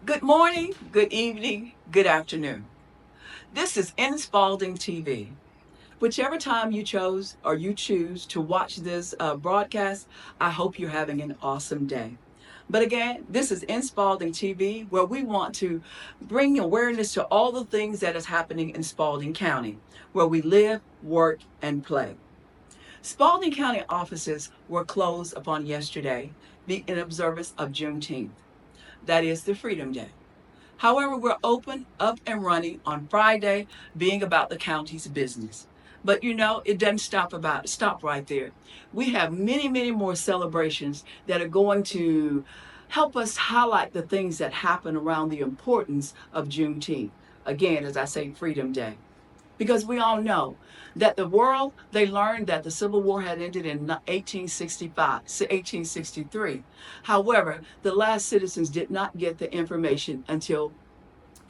Good morning, good evening, good afternoon. This is in Spalding TV. Whichever time you chose or you choose to watch this broadcast, I hope you're having an awesome day. But again, this is in Spalding TV, where we want to bring awareness to all the things that is happening in Spalding County, where we live, work, and play. Spalding County offices were closed upon yesterday in observance of Juneteenth. That is the Freedom Day. However, we're open, up and running on Friday, being about the county's business. But it doesn't stop right there. We have many, many more celebrations that are going to help us highlight the things that happen around the importance of Juneteenth. Again, as I say, Freedom Day. Because we all know that the world, they learned that the Civil War had ended in 1863. However, the last citizens did not get the information until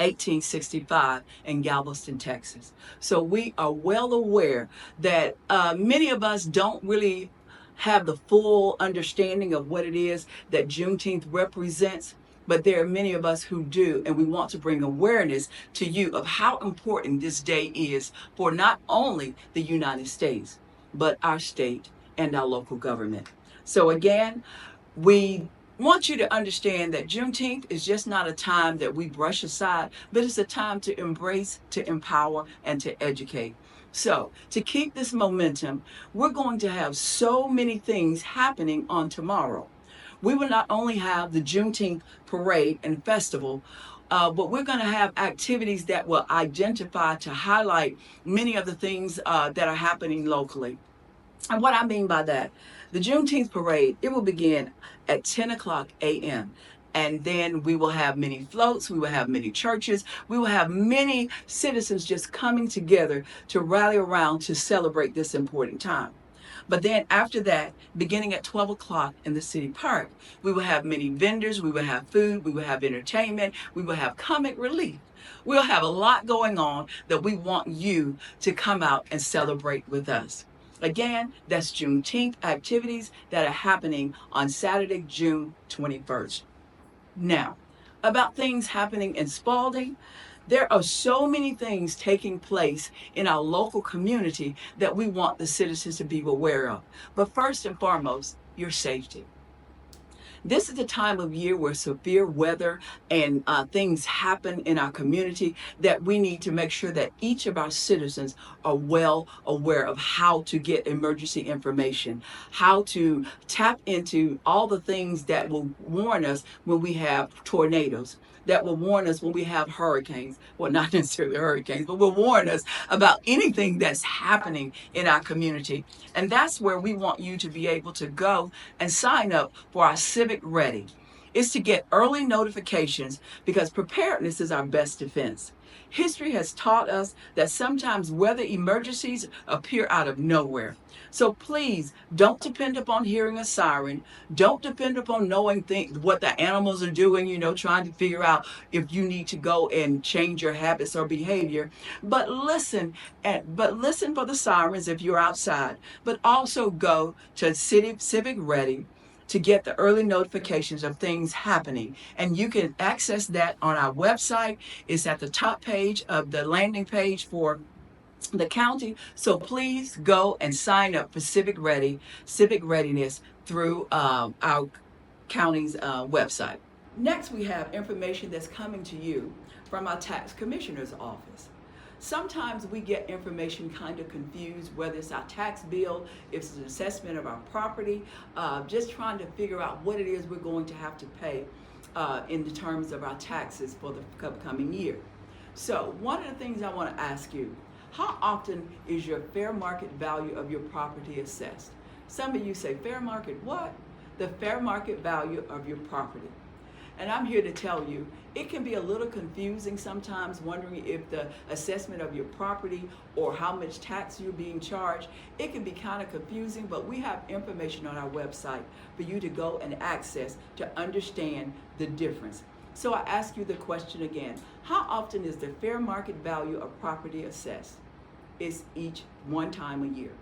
1865 in Galveston, Texas. So we are well aware that many of us don't really have the full understanding of what it is that Juneteenth represents. But there are many of us who do, and we want to bring awareness to you of how important this day is for not only the United States, but our state and our local government. So again, we want you to understand that Juneteenth is just not a time that we brush aside, but it's a time to embrace, to empower, and to educate. So, to keep this momentum, we're going to have so many things happening on tomorrow. We will not only have the Juneteenth parade and festival, but we're going to have activities that will identify to highlight many of the things that are happening locally. And what I mean by that, the Juneteenth parade, it will begin at 10 o'clock a.m. And then we will have many floats, we will have many churches, we will have many citizens just coming together to rally around to celebrate this important time. But then after that, beginning at 12 o'clock in the city park, we will have many vendors, we will have food, we will have entertainment, we will have comic relief. We'll have a lot going on that we want you to come out and celebrate with us. Again, that's Juneteenth activities that are happening on Saturday, June 21st. Now, about things happening in Spalding, there are so many things taking place in our local community that we want the citizens to be aware of. But first and foremost, your safety. This is the time of year where severe weather and things happen in our community that we need to make sure that each of our citizens are well aware of how to get emergency information, how to tap into all the things that will warn us when we have tornadoes, that will warn us when we have hurricanes. Well, not necessarily hurricanes, but will warn us about anything that's happening in our community. And that's where we want you to be able to go and sign up for our Civic Ready. It's to get early notifications because preparedness is our best defense. History has taught us that sometimes weather emergencies appear out of nowhere. So please don't depend upon hearing a siren. Don't depend upon knowing what the animals are doing, trying to figure out if you need to go and change your habits or behavior. But listen for the sirens if you're outside. But also go to Civic Ready to get the early notifications of things happening. And you can access that on our website. It's at the top page of the landing page for the county. So please go and sign up for Civic Readiness through our county's website. Next, we have information that's coming to you from our tax commissioner's office. Sometimes we get information kind of confused, whether it's our tax bill, if it's an assessment of our property, just trying to figure out what it is we're going to have to pay in the terms of our taxes for the upcoming year. So one of the things I want to ask you, how often is your fair market value of your property assessed? Some of you say, fair market what? The fair market value of your property. And I'm here to tell you, it can be a little confusing sometimes, wondering if the assessment of your property or how much tax you're being charged. It can be kind of confusing, but we have information on our website for you to go and access to understand the difference. So I ask you the question again, how often is the fair market value of property assessed? It's each one time a year.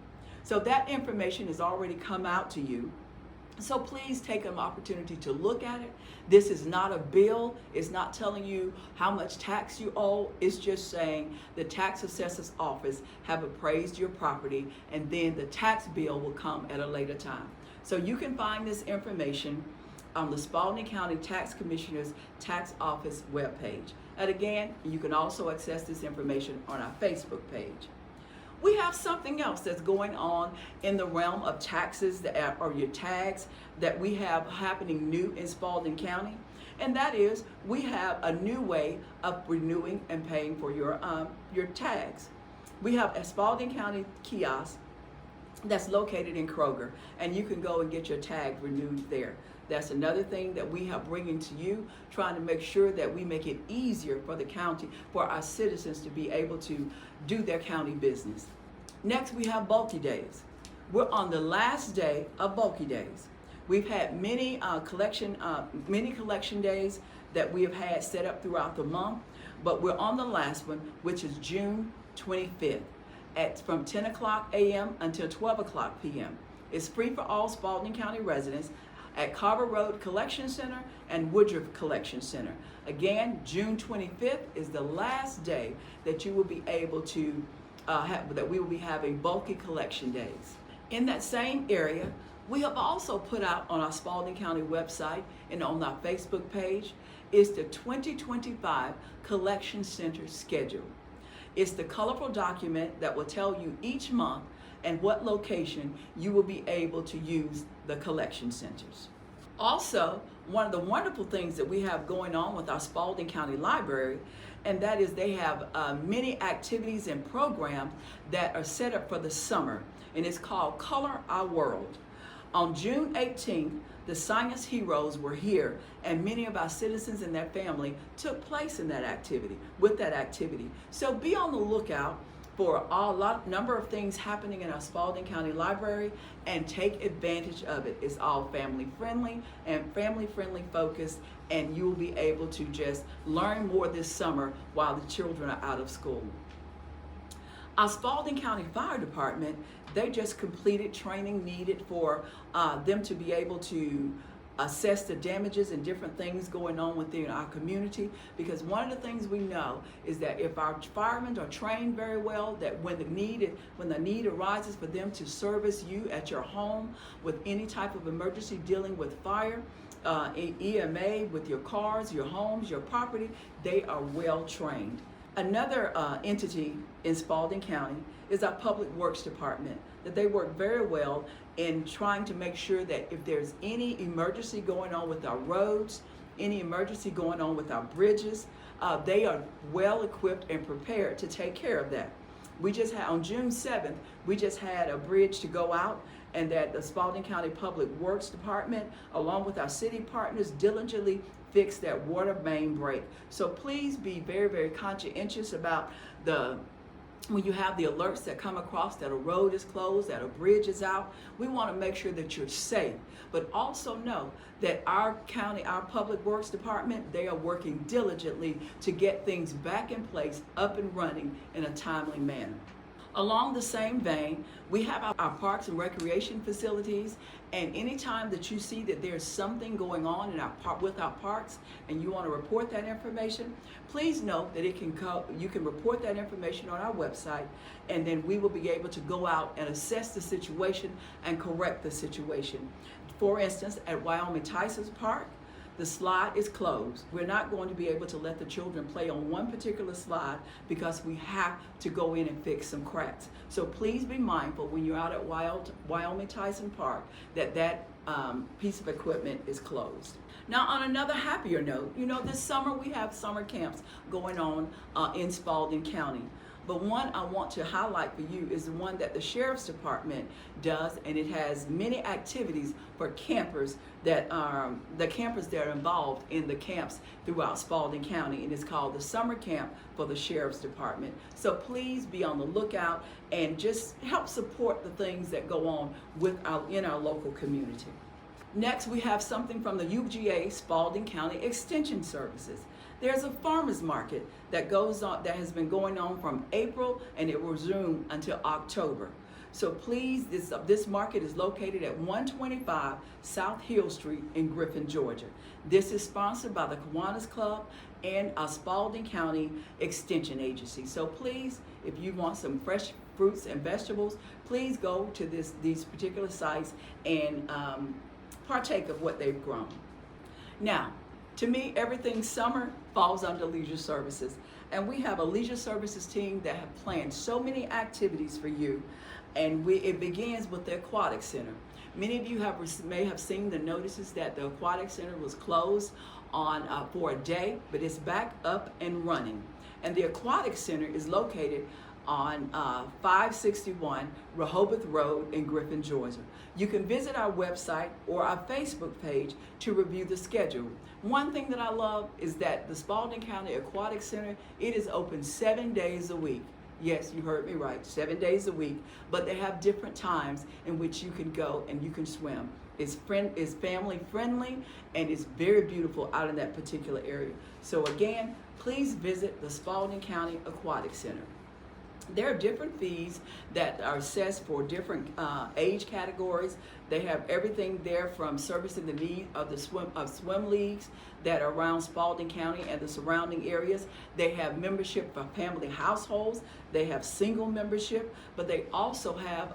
So that information has already come out to you. So please take an opportunity to look at it. This is not a bill. It's not telling you how much tax you owe. It's just saying the tax assessor's office have appraised your property, and then the tax bill will come at a later time. So you can find this information on the Spalding County Tax Commissioner's Tax Office webpage. And again, you can also access this information on our Facebook page. We have something else that's going on in the realm of taxes or your tags that we have happening new in Spalding County. And that is, we have a new way of renewing and paying for your tags. We have a Spalding County kiosk that's located in Kroger, and you can go and get your tag renewed there. That's another thing that we are bringing to you, trying to make sure that we make it easier for the county, for our citizens to be able to do their county business. Next, we have bulky days. We're on the last day of bulky days. We've had many collection days that we have had set up throughout the month, but we're on the last one, which is June 25th, from 10 o'clock a.m. until 12 o'clock p.m. It's free for all Spalding County residents at Carver Road Collection Center and Woodruff Collection Center. Again, June 25th is the last day that you will be able to that we will be having bulky collection days. In that same area, we have also put out on our Spalding County website and on our Facebook page is the 2025 Collection Center schedule. It's the colorful document that will tell you each month and what location you will be able to use the collection centers. Also, one of the wonderful things that we have going on with our Spalding County Library, and that is they have many activities and programs that are set up for the summer, and it's called Color Our World. On June 18th, the science heroes were here, and many of our citizens and their family took place in that activity, So be on the lookout for a number of things happening in our Spalding County Library, and take advantage of it. It's all family friendly and family focused, and you will be able to just learn more this summer while the children are out of school. Our Spalding County Fire Department, they just completed training needed for them to be able to assess the damages and different things going on within our community, because one of the things we know is that if our firemen are trained very well, that when the need arises for them to service you at your home with any type of emergency dealing with fire, EMA, with your cars, your homes, your property, they are well trained. Another entity in Spalding County is our Public Works Department, that they work very well in trying to make sure that if there's any emergency going on with our roads, any emergency going on with our bridges, they are well equipped and prepared to take care of that. We just had, on June 7th, we just had a bridge to go out, and that the Spalding County Public Works Department, along with our city partners, diligently fixed that water main break. So please be very conscientious about when you have the alerts that come across that a road is closed, that a bridge is out. We want to make sure that you're safe, but also know that our county, our Public Works Department, they are working diligently to get things back in place, up and running in a timely manner. Along the same vein, we have our parks and recreation facilities, and anytime that you see that there's something going on with our parks and you want to report that information, please note that you can report that information on our website, and then we will be able to go out and assess the situation and correct the situation. For instance, at Wyoming Tyson's Park, the slide is closed. We're not going to be able to let the children play on one particular slide because we have to go in and fix some cracks. So please be mindful when you're out at Wyoming Tyson Park that piece of equipment is closed. Now, on another happier note, this summer we have summer camps going on in Spalding County. But one I want to highlight for you is the one that the Sheriff's Department does, and it has many activities for campers that are involved in the camps throughout Spalding County, and it's called the Summer Camp for the Sheriff's Department. So please be on the lookout and just help support the things that go on in our local community. Next, we have something from the UGA Spalding County Extension Services. There's a farmers market that has been going on from April, and it will resume until October. So please, this market is located at 125 South Hill Street in Griffin, Georgia. This is sponsored by the Kiwanis Club and Spalding County Extension Agency. So please, if you want some fresh fruits and vegetables, please go to these particular sites and partake of what they've grown. Now, to me, everything summer falls under leisure services. And we have a leisure services team that have planned so many activities for you. And it begins with the Aquatic Center. Many of you may have seen the notices that the Aquatic Center was closed for a day, but it's back up and running. And the Aquatic Center is located on 561 Rehoboth Road in Griffin, Georgia. You can visit our website or our Facebook page to review the schedule. One thing that I love is that the Spalding County Aquatic Center, it is open 7 days a week. Yes, you heard me right, 7 days a week, but they have different times in which you can go and you can swim. It's family friendly and it's very beautiful out in that particular area. So again, please visit the Spalding County Aquatic Center. There are different fees that are assessed for different age categories. They have everything there from servicing the need of the swim leagues that are around Spalding County and the surrounding areas. They have membership for family households. They have single membership, but they also have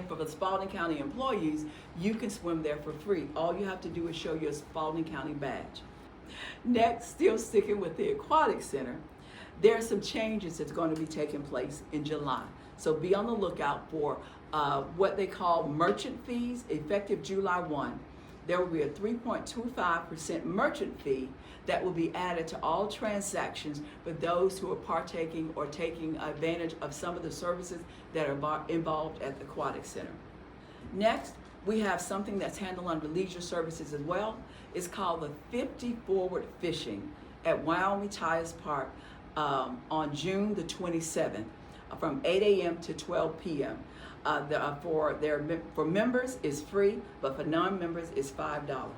for the Spalding County employees, you can swim there for free. All you have to do is show your Spalding County badge. Next, still sticking with the Aquatic Center, there are some changes that's going to be taking place in July. So be on the lookout for what they call merchant fees effective July 1. There will be a 3.25% merchant fee that will be added to all transactions for those who are partaking or taking advantage of some of the services that are involved at the Aquatic Center. Next, we have something that's handled under leisure services as well. It's called the 50 Forward Fishing at Wyoming Tyus Park on June the 27th from 8 a.m. to 12 p.m. For members it's free, but for non-members it's $5.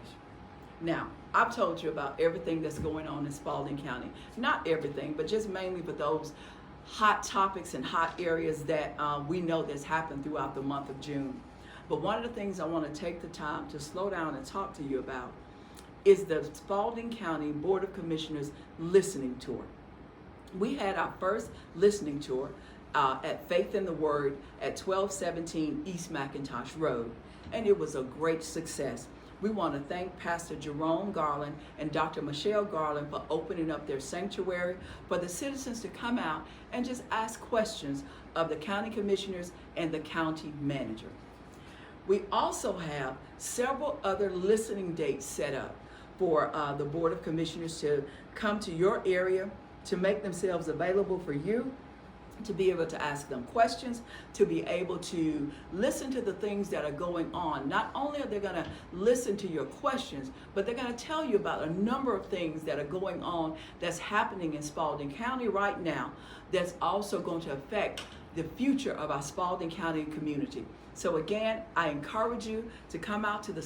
Now, I've told you about everything that's going on in Spalding County. Not everything, but just mainly for those hot topics and hot areas that we know that's happened throughout the month of June. But one of the things I want to take the time to slow down and talk to you about is the Spalding County Board of Commissioners listening tour. We had our first listening tour at Faith in the Word at 1217 East McIntosh Road, and it was a great success. We want to thank Pastor Jerome Garland and Dr. Michelle Garland for opening up their sanctuary for the citizens to come out and just ask questions of the county commissioners and the county manager. We also have several other listening dates set up for the Board of Commissioners to come to your area, to make themselves available for you, to be able to ask them questions, to be able to listen to the things that are going on. Not only are they going to listen to your questions, but they're going to tell you about a number of things that are going on that's happening in Spalding County right now that's also going to affect the future of our Spalding County community. So again, I encourage you to come out to the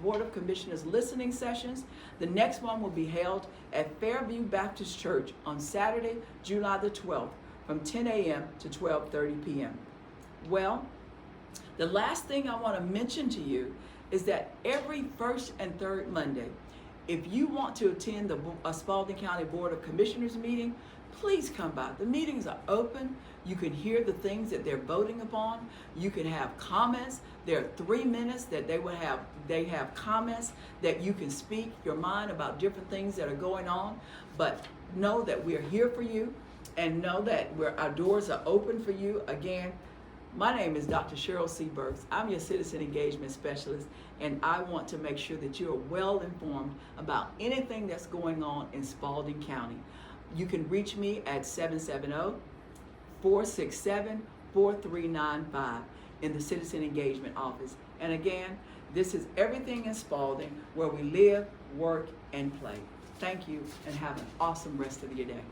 Board of Commissioners listening sessions. The next one will be held at Fairview Baptist Church on Saturday, July the 12th from 10 a.m. to 12:30 p.m. Well, the last thing I want to mention to you is that every first and third Monday, if you want to attend the Spalding County Board of Commissioners meeting, please come by. The meetings are open. You can hear the things that they're voting upon. You can have comments. There are 3 minutes that they have comments that you can speak your mind about different things that are going on. But know that we're here for you, and know that our doors are open for you. Again, my name is Dr. Cheryl C. Burks. I'm your Citizen Engagement Specialist, and I want to make sure that you are well informed about anything that's going on in Spalding County. You can reach me at 770-467-4395 in the Citizen Engagement Office. And again, this is Everything in Spalding, where we live, work, and play. Thank you, and have an awesome rest of your day.